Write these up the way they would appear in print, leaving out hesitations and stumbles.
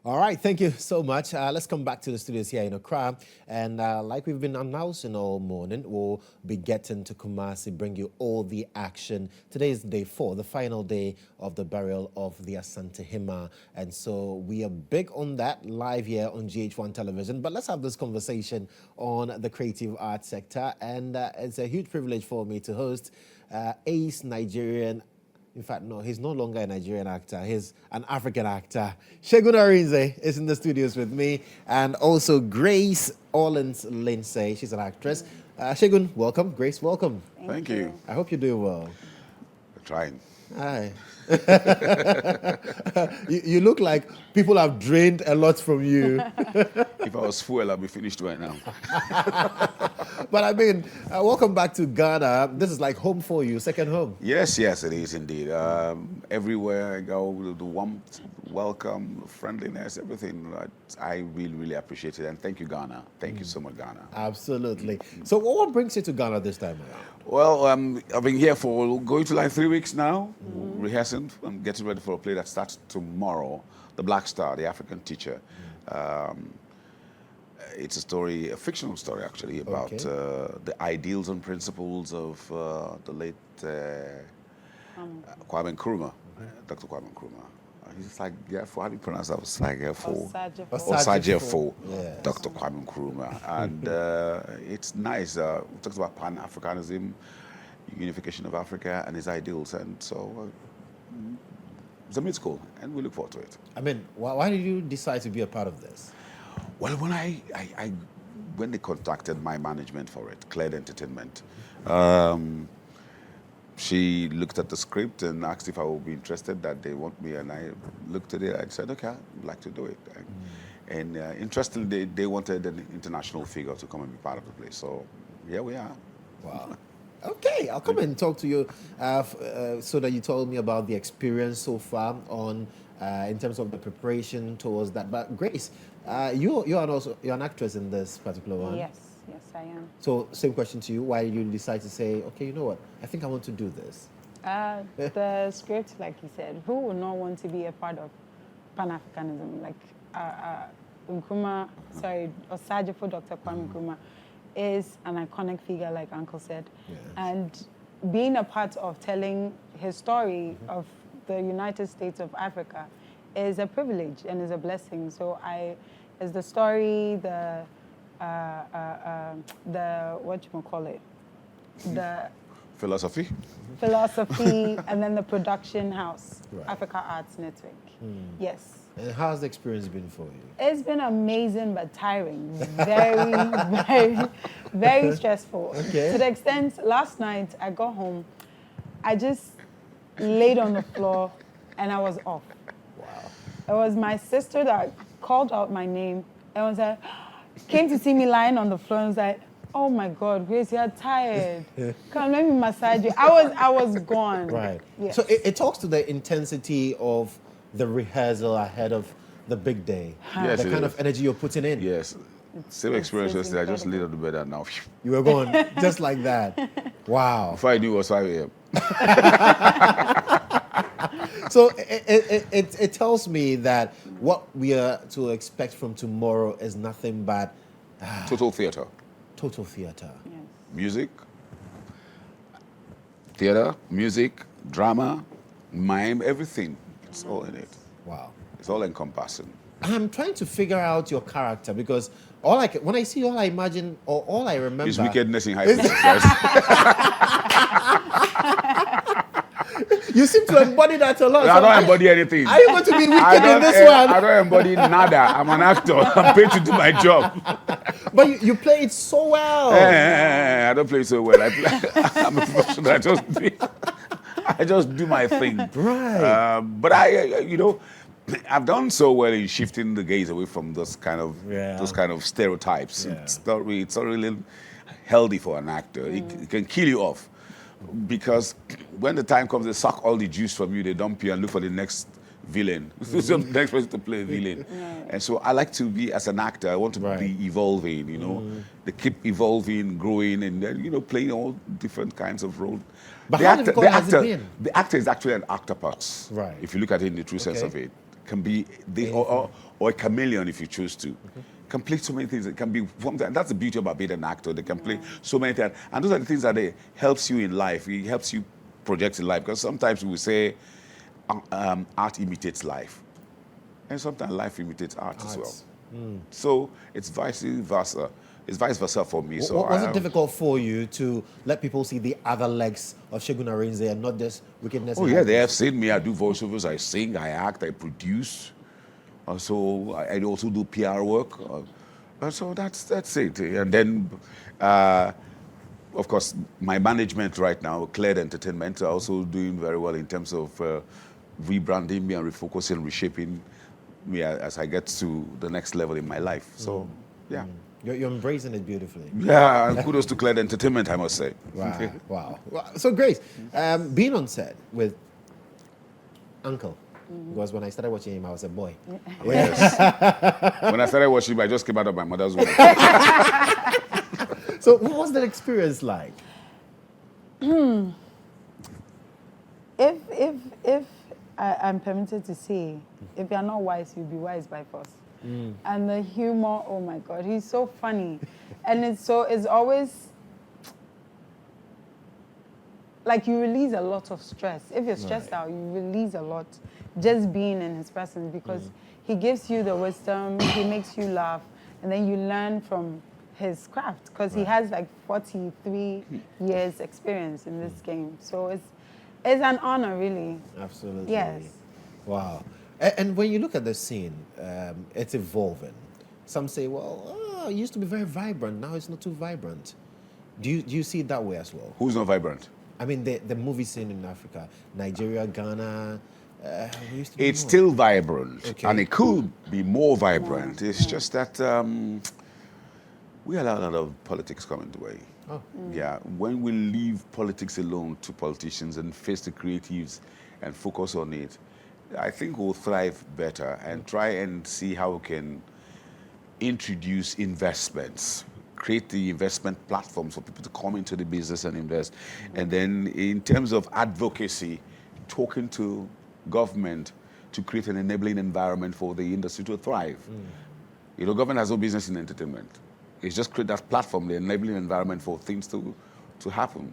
All right, thank you so much. Let's come back to the studios here in Accra. And like we've been announcing all morning, we'll be getting to Kumasi, bring you all the action. Today is day 4, the final day of the burial of the Asante Hima. And so we are big on that live here on GHOne television. But let's have this conversation on the creative arts sector. And it's a huge privilege for me to host ace Nigerian. In fact, no, he's no longer a Nigerian actor. He's an African actor. Segun Arinze is in the studios with me. And also Grace Orleans Lindsay. She's an actress. Segun, welcome. Grace, welcome. Thank you. I hope you're doing well. I'm trying. Hi. you look like people have drained a lot from you. If I was full, I'd be finished right now. But I mean, welcome back to Ghana. This is like home for you, second home. Yes, it is indeed. Everywhere I go, the warmth, welcome, friendliness, everything. I really, really appreciate it. And thank you, Ghana. Thank you so much, Ghana. Absolutely. So what brings you to Ghana this time around? Well, I've been here for going to like 3 weeks now, rehearsing. I'm getting ready for a play that starts tomorrow, The Black Star, The African Teacher. It's a story, a fictional story actually, about the ideals and principles of the late Kwame Nkrumah, Dr. Kwame Nkrumah. He's like, how do you pronounce that? It's like Osajefo, Dr. Kwame Nkrumah. And it's nice. It talks about Pan-Africanism, unification of Africa and his ideals. And so it's a musical, and we look forward to it. I mean, why did you decide to be a part of this? Well, when they contacted my management for it, Cleared Entertainment, she looked at the script and asked if I would be interested, that they want me, and I looked at it. I said, okay, I'd like to do it. And interestingly, they wanted an international figure to come and be part of the play. So here we are. Wow. Okay, I'll come and talk to you so that you told me about the experience so far on in terms of the preparation towards that. But Grace, you're an actress in this particular one. Yes, I am. So same question to you. Why did you decide to say, okay, you know what? I think I want to do this. The script, like you said, who would not want to be a part of Pan-Africanism? Like Osajefo Dr. Kwame Nkrumah is an iconic figure, like Uncle said. Yes. And being a part of telling his story of the United States of Africa is a privilege and is a blessing. So it's the story, the Philosophy, and then the production house, right. Africa Arts Network. Yes. And how's the experience been for you? It's been amazing but tiring. Very, very, very stressful. Okay. To the extent, last night I got home, I just laid on the floor and I was off. Wow. It was my sister that called out my name and was like, came to see me lying on the floor and was like, oh my God, Grace, you're tired. Come, let me massage you. I was gone. Right. Yes. So it talks to the intensity of the rehearsal ahead of the big day. Yes, the kind of energy you're putting in. Yes. Same experience yesterday. I just laid on the bed and now. You were going just like that. Wow. Before I knew it was 5 a.m. So it tells me that what we are to expect from tomorrow is nothing but Total theater. Total theater. Yes. Music, theater, music, drama, mime, everything. It's all in it. Wow. It's all encompassing. I'm trying to figure out your character because when I see all I imagine or all I remember Is wickedness in high places. You seem to embody that a lot. I don't embody anything. Are you going to be wicked in this one? I don't embody nada. I'm an actor. I'm paid to do my job. But you play it so well. I don't play so well. I'm a professional. I just do my thing. Right. But I've done so well in shifting the gaze away from those kind of stereotypes. Yeah. It's not really healthy for an actor. It can kill you off. Because when the time comes, they suck all the juice from you, they dump you and look for the next villain. The next person to play a villain. And so I like to be, as an actor, I want to be evolving, They keep evolving, growing, and then, playing all different kinds of roles. But how difficult has it been? The actor is actually an octopus. Right. If you look at it in the true sense of it. can be or a chameleon if you choose to. Can play so many things. It can be that's the beauty about being an actor. They can play so many things, and those are the things that helps you in life. It helps you project in life, because sometimes we say art imitates life, and sometimes life imitates art as well. So it's vice versa. It's vice versa for me. So was it difficult for you to let people see the other legs of Segun Arinze and not just wickedness? Oh yeah, they have seen me. I do voiceovers. I sing. I act. I produce. So I also do PR work. So that's it. And then, of course, my management right now, Cleared Entertainment, are also doing very well in terms of rebranding me and refocusing and reshaping me as I get to the next level in my life. So, yeah. You're embracing it beautifully. Yeah, and kudos to Cleared Entertainment, I must say. Wow. So, Grace, being on set with Uncle, because when I started watching him, I was a boy. Yes. When I started watching him, I just came out of my mother's womb. So what was that experience like? If I'm permitted to say, if you're not wise, you'll be wise by force. And the humor, oh my God, he's so funny. And it's always, like, you release a lot of stress. If you're stressed out, you release a lot just being in his presence, because he gives you the wisdom, he makes you laugh, and then you learn from his craft, because he has like 43 years experience in this game. So it's an honor, really. Absolutely. Yes. Wow. And when you look at the scene, it's evolving. Some say, well, it used to be very vibrant. Now it's not too vibrant. Do you see it that way as well? Who's not vibrant? I mean, the movie scene in Africa, Nigeria, Ghana, used to be It's more. still vibrant, Okay. and it could be more vibrant. It's just that we allow a lot of politics come into way. Oh. Yeah, when we leave politics alone to politicians and face the creatives and focus on it, I think we'll thrive better and try and see how we can introduce investments, create the investment platforms for people to come into the business and invest. And then in terms of advocacy, talking to government to create an enabling environment for the industry to thrive. You know, government has no business in entertainment. It's just create that platform, the enabling environment for things to happen.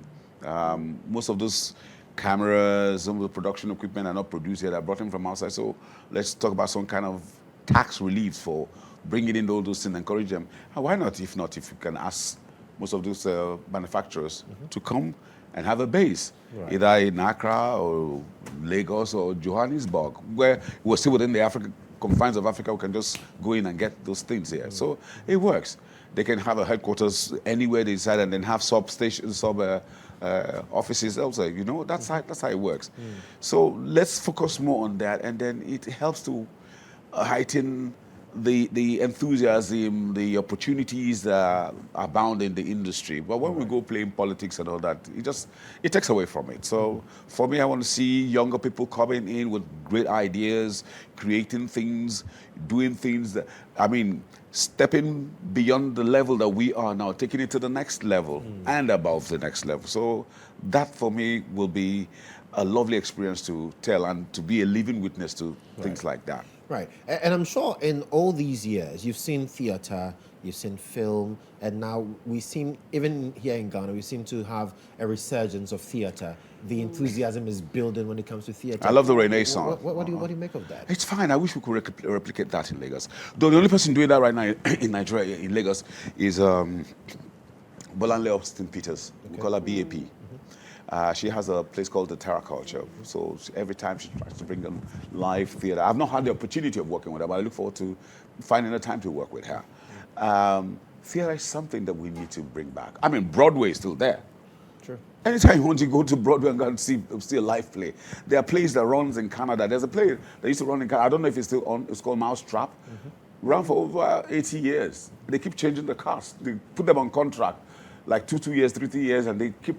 Most of those cameras, some of the production equipment are not produced yet. I brought them from outside. So let's talk about some kind of tax reliefs for bringing in all those things and encourage them. And why not, if you can ask most of those manufacturers to come and have a base, either in Accra or Lagos or Johannesburg, where we're still within the confines of Africa. We can just go in and get those things here. So it works. They can have a headquarters anywhere they decide, and then have substations, offices elsewhere. You know, that's how it works. So let's focus more on that, and then it helps to heighten the enthusiasm, the opportunities that abound in the industry. But when we go playing politics and all that, it takes away from it. So for me, I want to see younger people coming in with great ideas, creating things, doing things that, stepping beyond the level that we are now, taking it to the next level and above the next level. So that for me will be a lovely experience to tell and to be a living witness to things like that. Right. And I'm sure in all these years, you've seen theater, you've seen film, and now we seem, even here in Ghana, we seem to have a resurgence of theater. The enthusiasm is building when it comes to theater. I love the Renaissance. What do you make of that? It's fine. I wish we could replicate that in Lagos. Though the only person doing that right now in Nigeria, in Lagos, is Bolanle Austin Peters. We call her BAP. She has a place called the Terra Culture. So every time she tries to bring in live theater. I've not had the opportunity of working with her, but I look forward to finding a time to work with her. Theater is something that we need to bring back. Broadway is still there. True. Anytime you want to go to Broadway and go and see a live play, there are plays that runs in Canada. There's a play that used to run in Canada. I don't know if it's still on. It's called Mousetrap. Run for over 80 years. They keep changing the cast. They put them on contract, like 2 years, 3 years, and they keep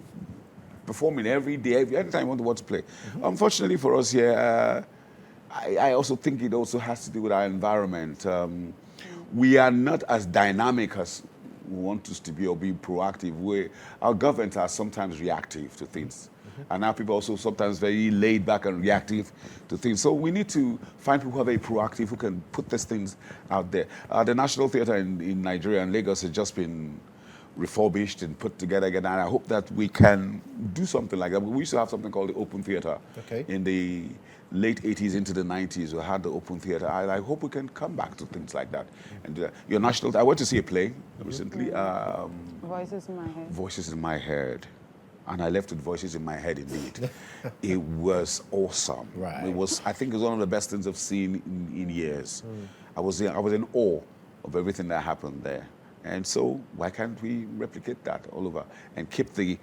performing every day, every time you want to play. Unfortunately for us here, I also think it also has to do with our environment. We are not as dynamic as we want us to be or be proactive. Our governments are sometimes reactive to things. And now people are also sometimes very laid back and reactive to things. So we need to find people who are very proactive, who can put these things out there. The National Theatre in Nigeria and Lagos has just been refurbished and put together again, and I hope that we can do something like that. We used to have something called the Open Theatre in the late 80s into the 90s. We had the Open Theatre. I hope we can come back to things like that. And your national, I went to see a play recently. Voices in My Head. Voices in My Head. And I left with voices in my head indeed. It was awesome. Right. It was, I think it was one of the best things I've seen in years. I was in awe of everything that happened there. And so why can't we replicate that all over and keep the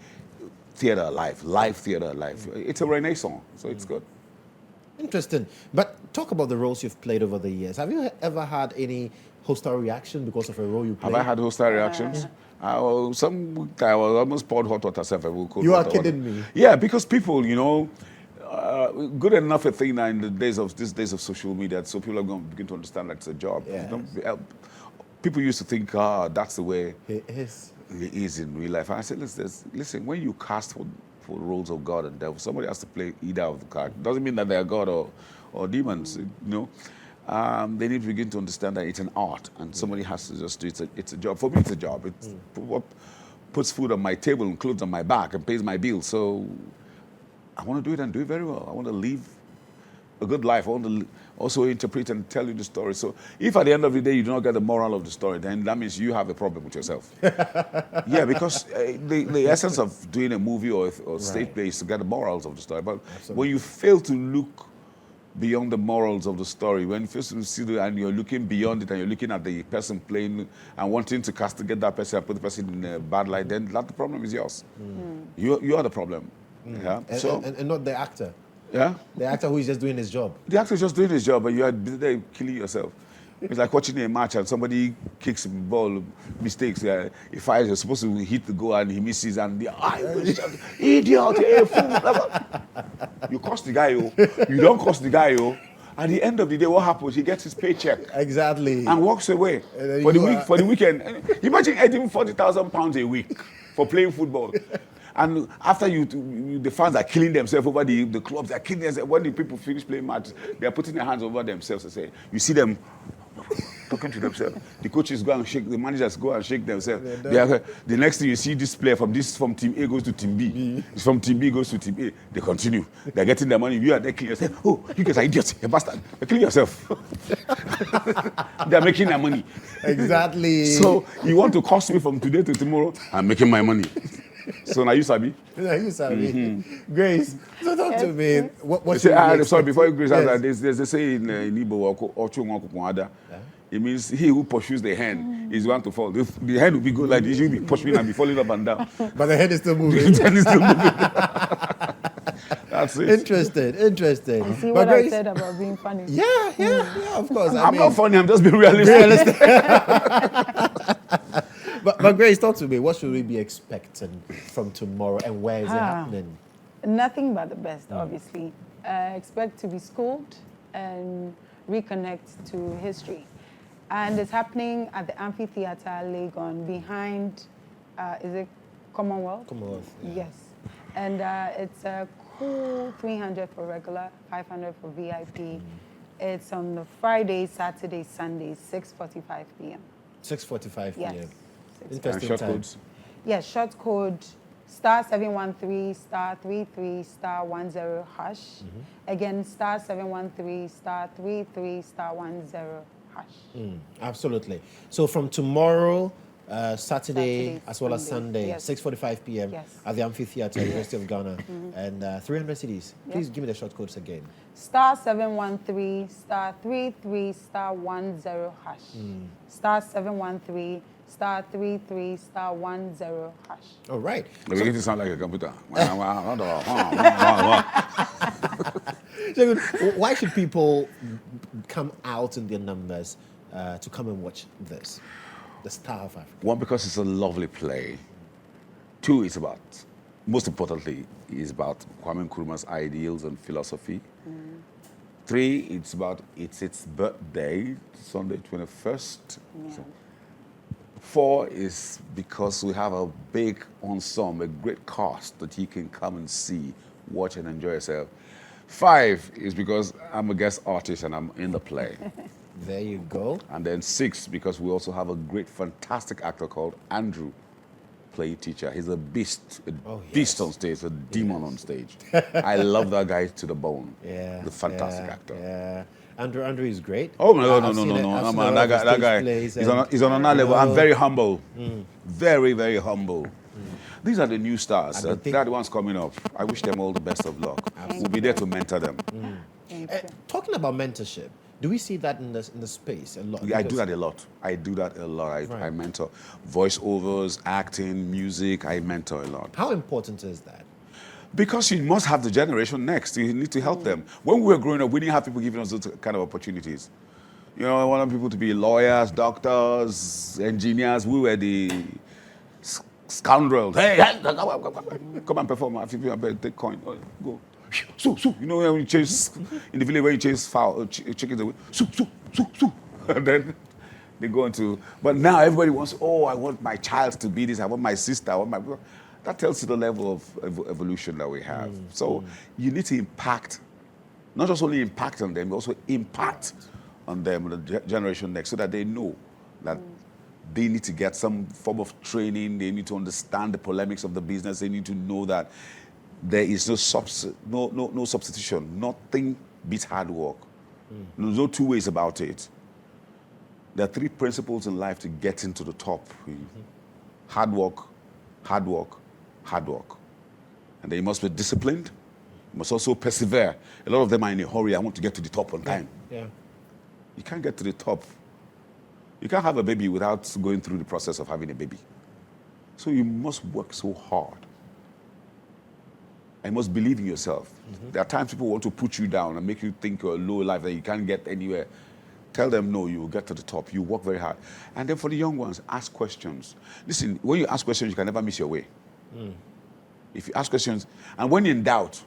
theater alive, live theater alive? It's a renaissance, so it's good. Interesting. But talk about the roles you've played over the years. Have you ever had any hostile reaction because of a role you played? Have I had hostile reactions? I was almost poured hot water myself. You are kidding me. Yeah, because people, good enough a thing now in these days of social media, so people are going to begin to understand that it's a job. Yeah. People used to think, that's the way It is. it is in real life. And I said, listen, when you cast for roles of God and devil, somebody has to play either of the cards. Doesn't mean that they are God or demons, They need to begin to understand that it's an art and somebody has to just do it. It's a job. For me, it's a job. It's what puts food on my table and clothes on my back and pays my bills. So I want to do it and do it very well. I want to live a good life. I want to also interpret and tell you the story. So if at the end of the day you do not get the moral of the story, then that means you have a problem with yourself. Yeah, because the essence of doing a movie or stage play is to get the morals of the story. But when you fail to look beyond the morals of the story, when you fail to see and you're looking beyond it and you're looking at the person playing and wanting to castigate that person and put the person in a bad light, then the problem is yours. You are the problem. Yeah. And not the actor. Yeah? The actor who is just doing his job. The actor is just doing his job, but you are busy there killing yourself. It's like watching a match and somebody kicks the ball, mistakes. He fires, you're supposed to hit the goal and he misses, and idiot, fool. You cost the guy, you don't cost the guy. At the end of the day, what happens? He gets his paycheck. Exactly. And walks away for the weekend. Imagine earning £40,000 a week for playing football. And after the fans are killing themselves over the clubs, are killing themselves. When the people finish playing matches, they are putting their hands over themselves and say, you see them talking to themselves. The coaches go and shake, the managers go and shake themselves. The next thing you see, this player from team A goes to team B. From team B goes to team A. They continue. They're getting their money. You are there killing yourself. Oh, you guys are idiots. You're bastard. You're killing yourself. They're making their money. Exactly. So you want to cost me from today to tomorrow? I'm making my money. So now you sabi? Yeah, you sabi. Grace, so talk to me. What sorry, before you Grace, there's a say in Igbo, it means he who pursues the hen is going to fall. The hen will be good like this, you'll be pursuing and be falling up and down. But the head is still moving. The head is still moving. That's it. Interesting. You see what I said about being funny? Yeah, of course. I'm not funny, I'm just being realistic. But Grace, talk to me. What should we be expecting from tomorrow, and where is it happening? Nothing but the best, obviously. Expect to be schooled and reconnect to history. And it's happening at the Amphitheatre Legon behind, is it Commonwealth? Commonwealth. Yeah. Yes. And it's a cool 300 for regular, 500 for VIP. It's on the Friday, Saturday, Sunday, 6:45 p.m. 6:45 p.m. Yes. Interesting short time. codes. Yes, short code *713 *33 *10 hash. Again, *713 *33 *10 hash. Absolutely. So from tomorrow, Saturday as well as Sunday. Sunday, 6:45 p.m. at the Amphitheatre, University of Ghana, and 300 CDs. Please give me the short codes again. *713 *33 *10 hash. *713 *33 *10 hash. All right. You're beginning to sound like a computer. So, why should people come out in their numbers to come and watch this? The Star of Africa. One, because it's a lovely play. Two, it's about, most importantly, is about Kwame Nkrumah's ideals and philosophy. Three, it's about its birthday, Sunday 21st. So, 4 is because we have a big ensemble, a great cast that you can come and see, watch and enjoy yourself. 5 is because I'm a guest artist and I'm in the play. There you go. And then 6, because we also have a great, fantastic actor called Andrew, play teacher. He's a beast, beast on stage, a demon on stage. I love that guy to the bone. Yeah. The fantastic actor. Yeah. Andrew is great. Oh, no, I've seen man. a lot of That guy, plays he's and, on another level. I'm very humble. Mm. Very, very humble. These are the new stars. I don't think- They're the ones coming up. I wish them all the best of luck. We'll be there to mentor them. Thank you. Talking about mentorship, do we see that in the space a lot? I do Because- that a lot. I do that a lot. I Right. mentor voiceovers, acting, music. I mentor a lot. How important is that? Because you must have the generation next. You need to help them. When we were growing up, we didn't have people giving us those kind of opportunities. You know, I wanted people to be lawyers, doctors, engineers. We were the scoundrels. Hey, come and perform. If you have take coin, go. So, you know when you chase in the village where you chase fowl, chickens away. So, and then they go into. But now everybody wants. Oh, I want my child to be this. I want my sister. I want my. That tells you the level of evolution that we have. So you need to impact, not just only impact on them, but also impact on them, the generation next, so that they know that they need to get some form of training. They need to understand the polemics of the business. They need to know that there is no substitution. Nothing beats hard work. There's no two ways about it. There are 3 principles in life to get into the top. Hard work, hard work, hard work. And then you must be disciplined. You must also persevere. A lot of them are in a hurry. I want to get to the top on time. Yeah. You can't get to the top. You can't have a baby without going through the process of having a baby. So you must work so hard. And you must believe in yourself. There are times people want to put you down and make you think you're low life, that you can't get anywhere. Tell them, no, you will get to the top. You work very hard. And then for the young ones, ask questions. Listen, when you ask questions, you can never miss your way. If you ask questions, and when in doubt,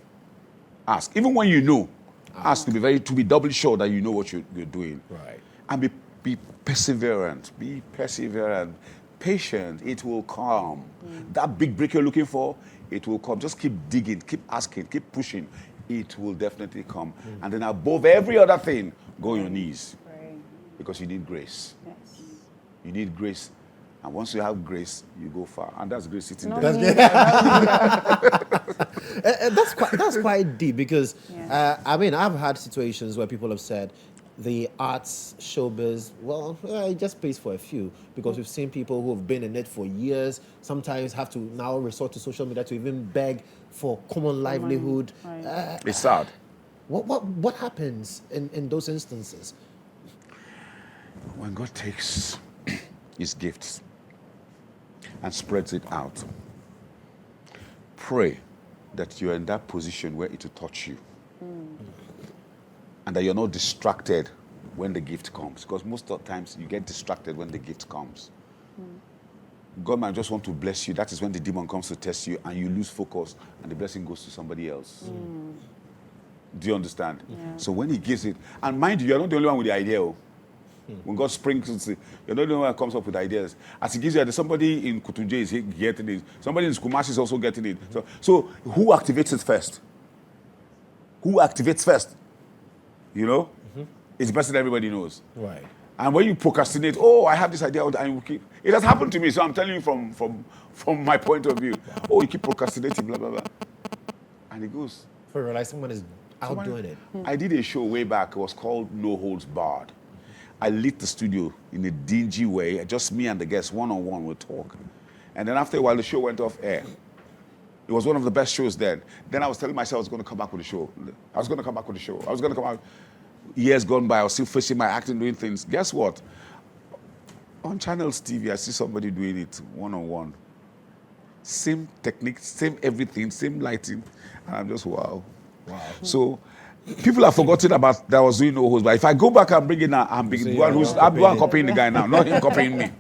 ask. Even when you know, ask to be doubly sure that you know what you're doing. Right. And be perseverant. Be perseverant. Patient. It will come. That big break you're looking for, it will come. Just keep digging, keep asking, keep pushing. It will definitely come. And then above every other thing, go on your knees. Right. Because you need grace. Yes. You need grace. And once you have grace, you go far. And that's grace sitting No there. need that. That's quite deep because Yeah. I mean I've had situations where people have said the arts showbiz, well, it just pays for a few because we've seen people who have been in it for years sometimes have to now resort to social media to even beg for common livelihood. Right. It's sad. What happens in those instances? When God takes his gifts and spreads it out, pray that you're in that position where it will touch you. And that you're not distracted when the gift comes. Because most of the times you get distracted when the gift comes. God might just want to bless you. That is when the demon comes to test you and you lose focus and the blessing goes to somebody else. Do you understand? Yeah. So when he gives it, and mind you, you're not the only one with the idea. When God sprinkles it, you're not the only one that comes up with ideas. As he gives you, there's somebody in Kodjo is getting it. Somebody in Kumasi is also getting it. So who activates it first? Who activates first? You know? It's the person that everybody knows. Right. And when you procrastinate, oh, I have this idea, and you keep, it has happened to me, so I'm telling you from my point of view. Oh, you keep procrastinating, blah, blah, blah. And it goes. For realize someone is out doing it. I did a show way back. It was called No Holds Barred. I lit the studio in a dingy way. Just me and the guests, one-on-one, would talk. And then after a while, the show went off air. It was one of the best shows then. Then I was telling myself I was going to come back with the show. I was going to come back with the show. I was going to come out. Years gone by, I was still facing my acting, doing things. Guess what? On Channels TV, I see somebody doing it one-on-one. Same technique, same everything, same lighting. And I'm just, wow. So people have forgotten about that I was doing No Host. But if I go back and bring it now, I'm the one copying the guy now, not him copying me.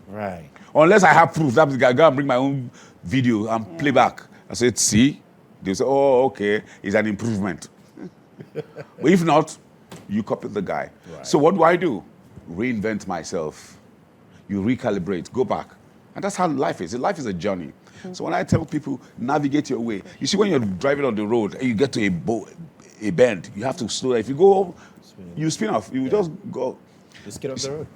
Right. Unless I have proof that the guy go and bring my own video and play back. I said, see? They say, oh, okay, it's an improvement. But if not, you copy the guy. Right. So what do? Reinvent myself. you recalibrate, go back. And that's how life is. Life is a journey. So when I tell people, navigate your way, you see when you're driving on the road and you get to a bend, you have to slow down. If you go, you spin off. You just go. Just get off the road.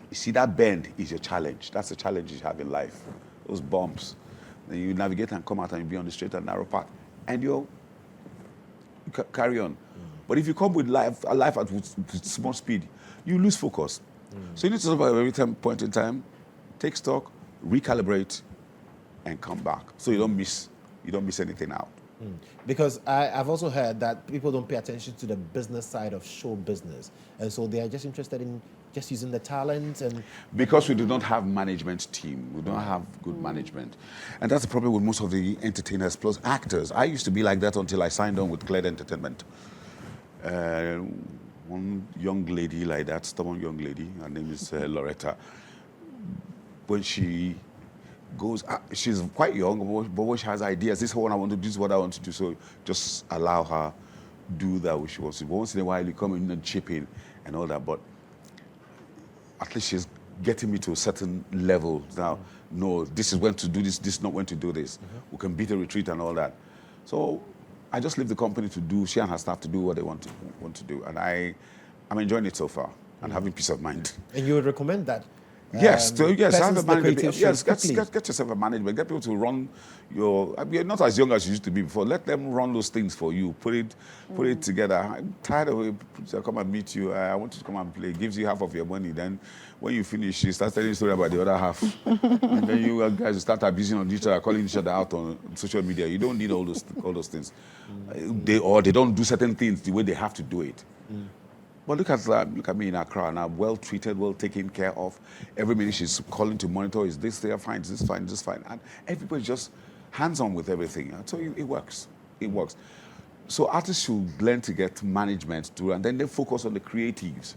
You see, that bend is your challenge. That's the challenge you have in life. Those bumps. Then you navigate and come out and you be on the straight and narrow path. And you carry on. But if you come with a life with small speed, you lose focus. So you need to stop at every point in time, take stock, recalibrate, and come back. So you don't miss anything out. Because I've also heard that people don't pay attention to the business side of show business. And so they are just interested in just using the talent and... Because we do not have management team. We don't have good management. And that's the problem with most of the entertainers plus actors. I used to be like that until I signed on with Clear Entertainment. One young lady like that, stubborn young lady, her name is Loretta. When she goes, she's quite young, but when she has ideas, this is what I want to do, this is what I want to do, so just allow her do that which she wants to do. Once in a while, you come in and chip in and all that, but at least she's getting me to a certain level. Now, no, this is when to do this is not when to do this. We can beat a retreat and all that. So I just leave the company to do, she and her staff to do what they want to do. And I'm enjoying it so far and having peace of mind. And you would recommend that? Yes, have a management. Yes, get get yourself a management. Get people to run your. I mean, not as young as you used to be before. Let them run those things for you. Put it together. I'm tired of it. I'll come and meet you. I want you to come and play. Gives you half of your money. Then, when you finish, you start telling a story about the other half, and then you guys start abusing on each other, calling each other out on social media. You don't need all those things. They don't do certain things the way they have to do it. But look at me in Accra now, well treated, well taken care of. Every minute she's calling to monitor, is this there fine, is this fine, is this fine? And everybody's just hands-on with everything. I tell you, it works. It works. So artists should learn to get management to, and then they focus on the creatives.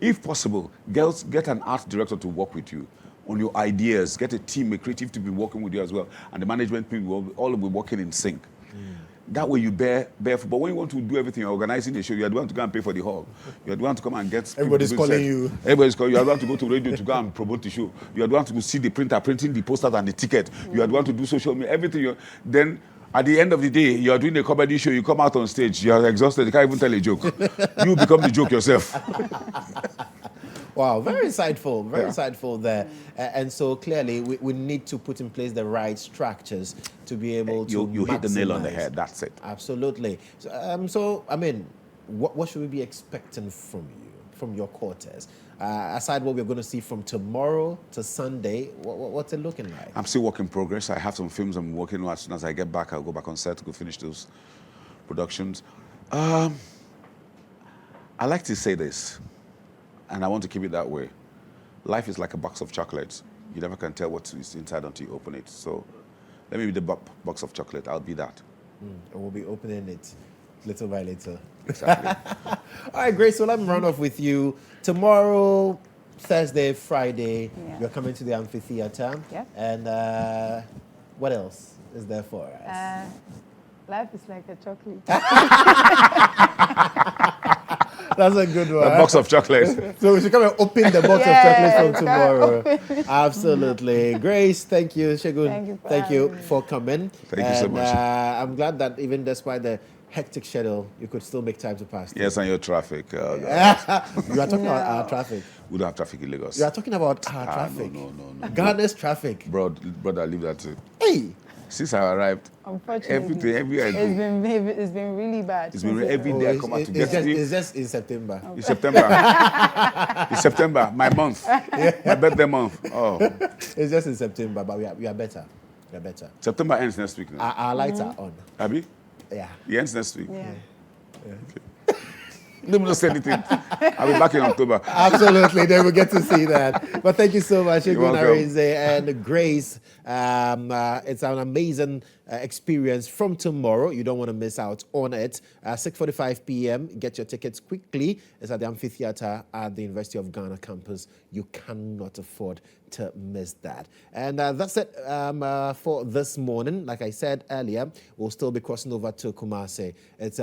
If possible, girls, get an art director to work with you on your ideas. Get a team, a creative to be working with you as well. And the management people will all be working in sync. That way you bear. But when you want to do everything, you're organizing the show, you're the one to go and pay for the hall. You're the one to come and get... Everybody's calling you. Everybody's calling you. You're the one to go to radio to go and promote the show. You're the one to go see the printer, printing the posters and the ticket. You're the one to do social media, everything. Then at the end of the day, you're doing a comedy show, you come out on stage, you're exhausted, you can't even tell a joke. You become the joke yourself. Wow, very insightful there. And so clearly we need to put in place the right structures to be able to You hit the nail on the head, that's it. Absolutely. So I mean, what should we be expecting from you, from your quarters? Aside what we're going to see from tomorrow to Sunday, what's it looking like? I'm still work in progress. I have some films I'm working on. As soon as I get back, I'll go back on set to go finish those productions. I like to say this, and I want to keep it that way. Life is like a box of chocolates. You never can tell what's inside until you open it. So let me be the box of chocolate. I'll be that. And we'll be opening it little by little. Exactly. All right, Grace, so let me run off with you. Tomorrow, Thursday, Friday, you're coming to the amphitheater. Yeah. And what else is there for us? Life is like a chocolate. That's a good one. A box of chocolates. So we should come and open the box of chocolates from tomorrow. Absolutely. Grace, thank you. Segun, thank you for coming. Thank you so much. I'm glad that even despite the hectic schedule, you could still make time to pass. Yes, and your traffic. You are talking about our traffic. We don't have traffic in Lagos. You are talking about our traffic. No. Ghana's traffic. Brother, leave that to. Hey! Since I arrived, Unfortunately, everywhere I go. it's been really bad. It's been every day I come out to get you. It's just in September. In September. In September, my month. My birthday month. Oh. It's just in September, but we are better. We are better. September ends next week now. Our lights are on. Abby? Yeah. It ends next week. Yeah. Okay. Let me not say anything. I'll be back in October. Absolutely, then we'll get to see that. But thank you so much, Segun welcome. Arinze and Grace. It's an amazing experience from tomorrow. You don't want to miss out on it. 6:45 p.m. Get your tickets quickly. It's at the amphitheater at the University of Ghana campus. You cannot afford to miss that. And that's it for this morning. Like I said earlier, we'll still be crossing over to Kumasi. It's